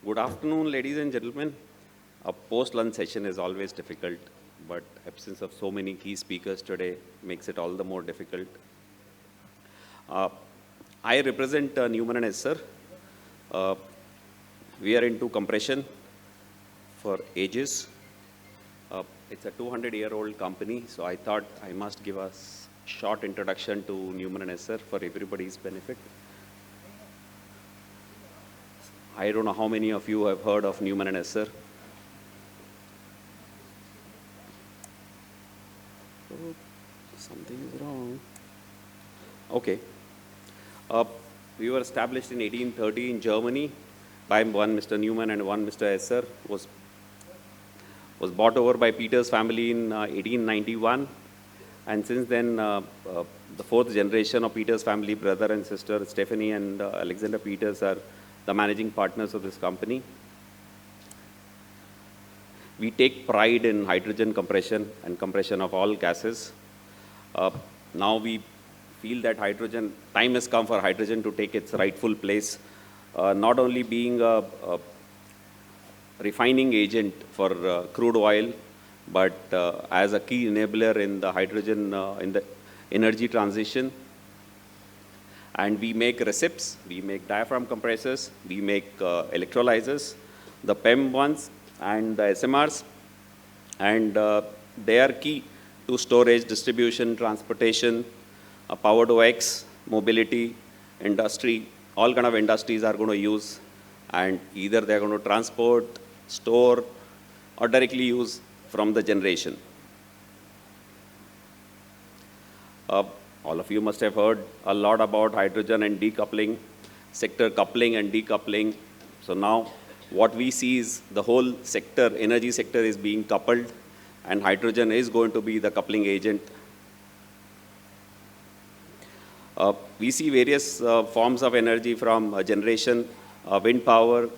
Good afternoon, ladies and gentlemen. A post-lunch session is always difficult, but absence of so many key speakers today makes it all the more difficult. I represent NEUMAN ESSER. We are into compression for ages. It's a 200-year-old company, so I thought I must give a short introduction to NEUMAN ESSER for everybody's benefit. I don't know how many of you have heard of NEUMAN ESSER. Oh, something is wrong. Okay. We were established in 1830 in Germany by one Mr. Neumann and one Mr. Esser. Was bought over by Peter's family in 1891. And since then, the fourth generation of Peter's family, brother and sister, Stephanie and Alexander Peters, are the managing partners of this company. We take pride in hydrogen compression and compression of all gases. Now we feel that time has come for hydrogen to take its rightful place, not only being a refining agent for crude oil, but as a key enabler in the hydrogen, in the energy transition. And we make recips, we make diaphragm compressors, we make electrolyzers, the PEM ones and the SMRs, and they are key to storage, distribution, transportation, power to X, mobility, industry. All kind of industries are going to use, and either they're going to transport, store, or directly use from the generation. All of you must have heard a lot about hydrogen and decoupling, sector coupling and decoupling. So now what we see is the whole sector, energy sector, is being coupled, and hydrogen is going to be the coupling agent. We see various forms of energy from generation, wind power.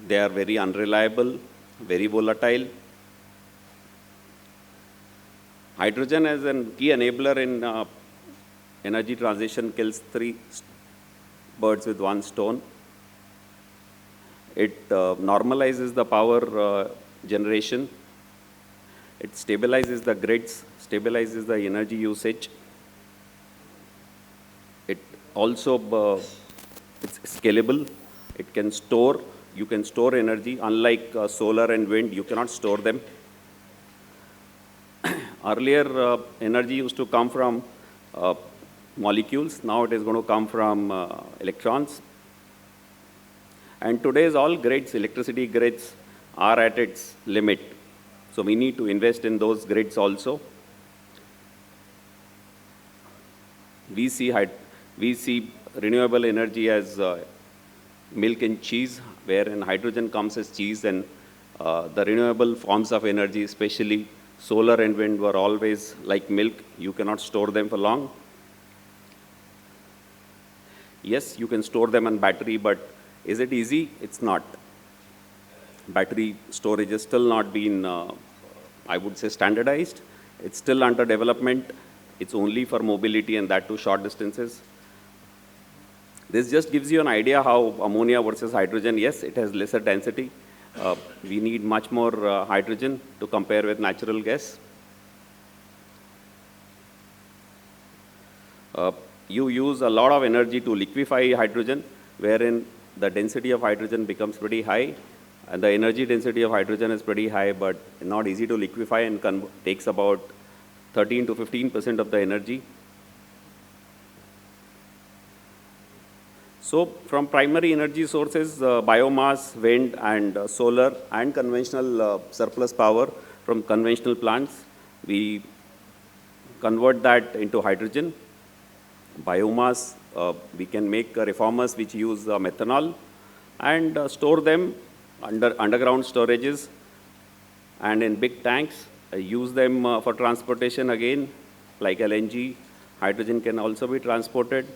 They are very unreliable, very volatile. Hydrogen as a key enabler in energy transition kills three birds with one stone. It normalizes the power generation. It stabilizes the grids, stabilizes the energy usage. It also, it's scalable. It can store, you can store energy. Unlike solar and wind, you cannot store them. Earlier, energy used to come from molecules. Now it is going to come from electrons. And today's all grids, electricity grids, are at its limit. So we need to invest in those grids also. We see renewable energy as milk and cheese, wherein hydrogen comes as cheese, and the renewable forms of energy, especially solar and wind, were always like milk. You cannot store them for long. Yes, you can store them on battery, but is it easy? It's not. Battery storage is still not been, I would say, standardized. It's still under development. It's only for mobility, and that too short distances. This just gives you an idea how ammonia versus hydrogen, yes, it has lesser density. We need much more hydrogen to compare with natural gas. You use a lot of energy to liquefy hydrogen, wherein the density of hydrogen becomes pretty high, and the energy density of hydrogen is pretty high, but not easy to liquefy, and takes about 13 to 15% of the energy. So from primary energy sources, biomass, wind, and solar, and conventional surplus power from conventional plants, we convert that into hydrogen. Biomass, we can make reformers which use methanol and store them underground storages and in big tanks, use them for transportation again, like LNG. Hydrogen can also be transported.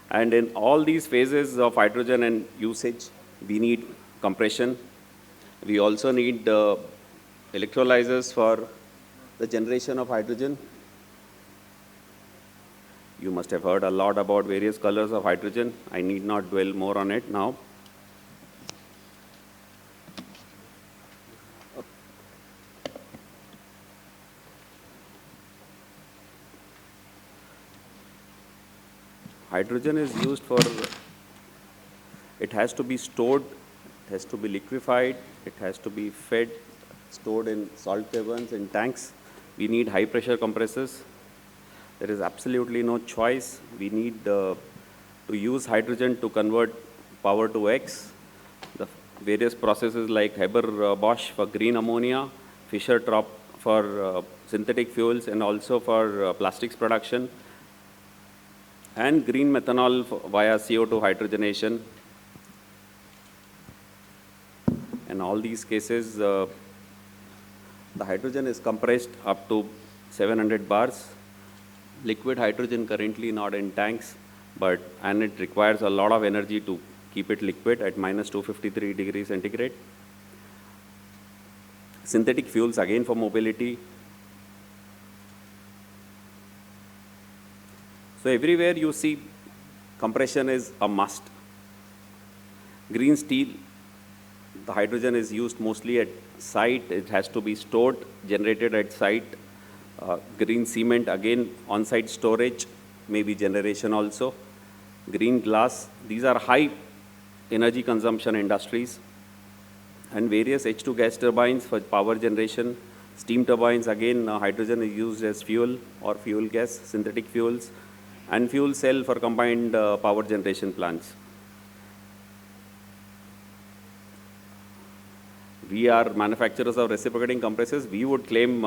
And in all these phases of hydrogen and usage, we need compression. We also need electrolyzers for the generation of hydrogen. You must have heard a lot about various colors of hydrogen. I need not dwell more on it now. hydrogen is used for, it has to be stored, it has to be liquefied, it has to be fed, stored in salt caverns, in tanks. We need high pressure compressors. There is absolutely no choice. We need to use hydrogen to convert power to X. The various processes like Haber-Bosch for green ammonia, Fischer-Tropsch for synthetic fuels and also for plastics production, and green methanol via CO2 hydrogenation. In all these cases, the hydrogen is compressed up to 700 bars. Liquid hydrogen currently not in tanks, and it requires a lot of energy to keep it liquid at minus 253 degrees centigrade. Synthetic fuels again for mobility. So everywhere you see compression is a must. Green steel, the hydrogen is used mostly at site. It has to be stored, generated at site. Green cement, again, on-site storage, maybe generation also. Green glass, these are high energy consumption industries. And various H2 gas turbines for power generation. Steam turbines, again, hydrogen is used as fuel or fuel gas, synthetic fuels. And fuel cell for combined power generation plants. We are manufacturers of reciprocating compressors. We would claim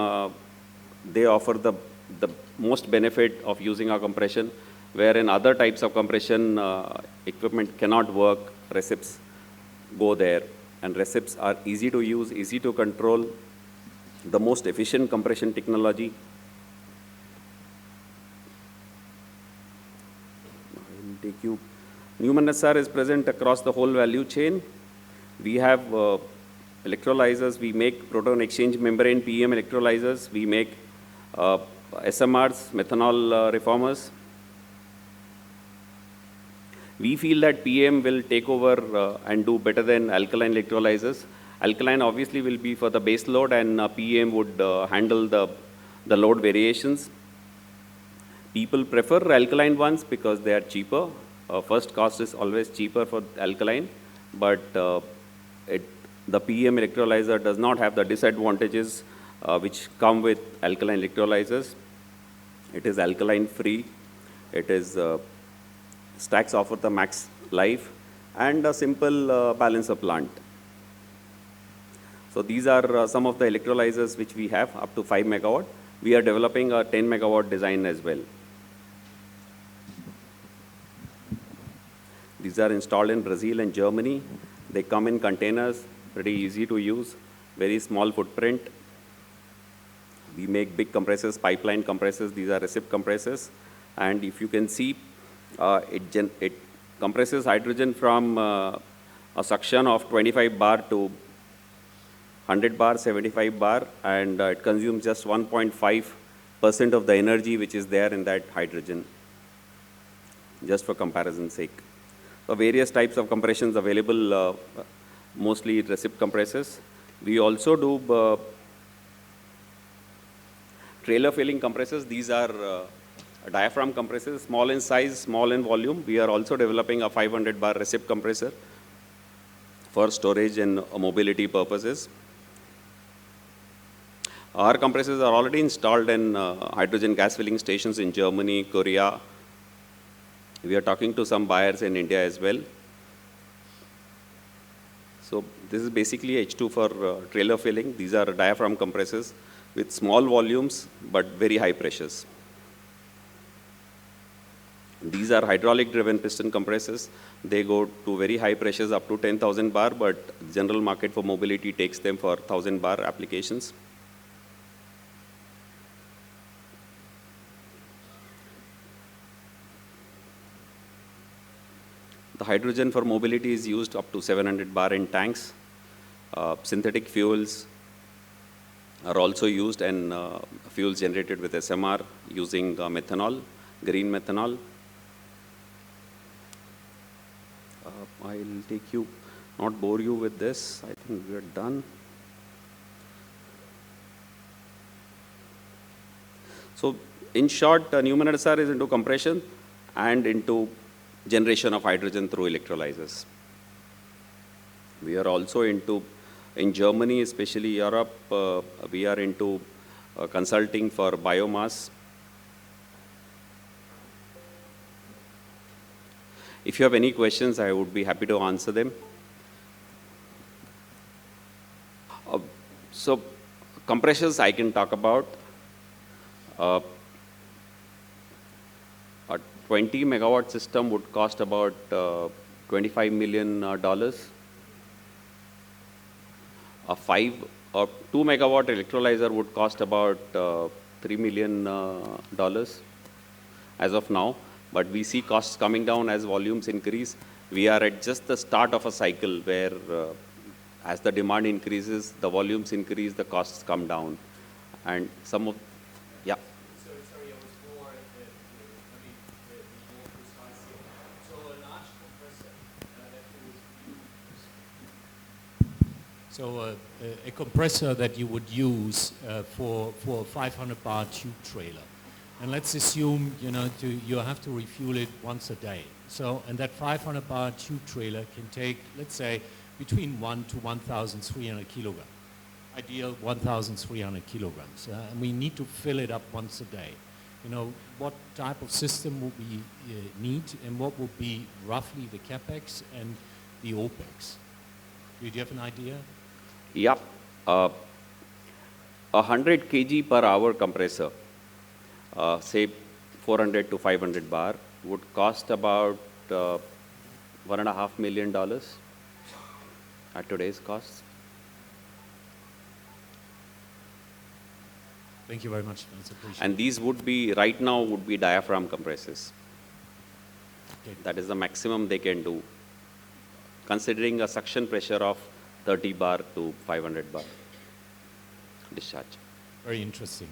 they offer the most benefit of using our compression, wherein other types of compression equipment cannot work. Recips go there, and recips are easy to use, easy to control, the most efficient compression technology. I will take you. NEUMAN ESSER is present across the whole value chain. We have electrolyzers. We make proton exchange membrane PEM electrolyzers. We make SMRs, methanol reformers. We feel that PEM will take over and do better than alkaline electrolyzers. Alkaline obviously will be for the base load, and PEM would handle the load variations. People prefer alkaline ones because they are cheaper. First cost is always cheaper for alkaline, but the PEM electrolyzer does not have the disadvantages which come with alkaline electrolyzers. It is alkaline free. It is stacks offer the max life and a simple balancer plant. So these are some of the electrolyzers which we have up to 5 megawatt. We are developing a 10 megawatt design as well. These are installed in Brazil and Germany. They come in containers, pretty easy to use, very small footprint. We make big compressors, pipeline compressors. These are recip compressors. And if you can see, it compresses hydrogen from a suction of 25 bar to 100 bar, 75 bar, and it consumes just 1.5% of the energy which is there in that hydrogen, just for comparison's sake. So various types of compressions available, mostly recip compressors. We also do trailer filling compressors. These are diaphragm compressors, small in size, small in volume. We are also developing a 500 bar recip compressor for storage and mobility purposes. Our compressors are already installed in hydrogen gas filling stations in Germany, Korea. We are talking to some buyers in India as well. So this is basically H2 for trailer filling. These are diaphragm compressors with small volumes but very high pressures. These are hydraulic driven piston compressors. They go to very high pressures up to 10,000 bar, but general market for mobility takes them for 1,000 bar applications. The hydrogen for mobility is used up to 700 bar in tanks. Synthetic fuels are also used, and fuels generated with SMR using methanol, green methanol. I'll take you, not bore you with this. I think we are done. So in short, NEUMAN ESSER is into compression and into generation of hydrogen through electrolyzers. We are also into, in Germany, especially Europe, we are into consulting for biomass. If you have any questions, I would be happy to answer them. So compressors I can talk about. A 20 megawatt system would cost about $25 million. A 2 megawatt electrolyzer would cost about $3 million as of now. But we see costs coming down as volumes increase. We are at just the start of a cycle where as the demand increases, the volumes increase, the costs come down. And some of, yeah. Sorry, I was more, more precise here. So a large compressor that you would use. So a compressor that you would use for a 500 bar tube trailer. And let's assume, you have to refuel it once a day. So, and that 500 bar tube trailer can take, let's say, between 1 to 1,300 kilograms. Ideal 1,300 kilograms. And we need to fill it up once a day. What type of system would we need, and what would be roughly the capex and the opex? Do you have an idea? Yeah. 100 kg per hour compressor, say 400 to 500 bar, would cost about $1.5 million at today's costs. Thank you very much. That's appreciated. And these would be, right now, would be diaphragm compressors. Okay. That is the maximum they can do, considering a suction pressure of 30 bar to 500 bar discharge. Very interesting.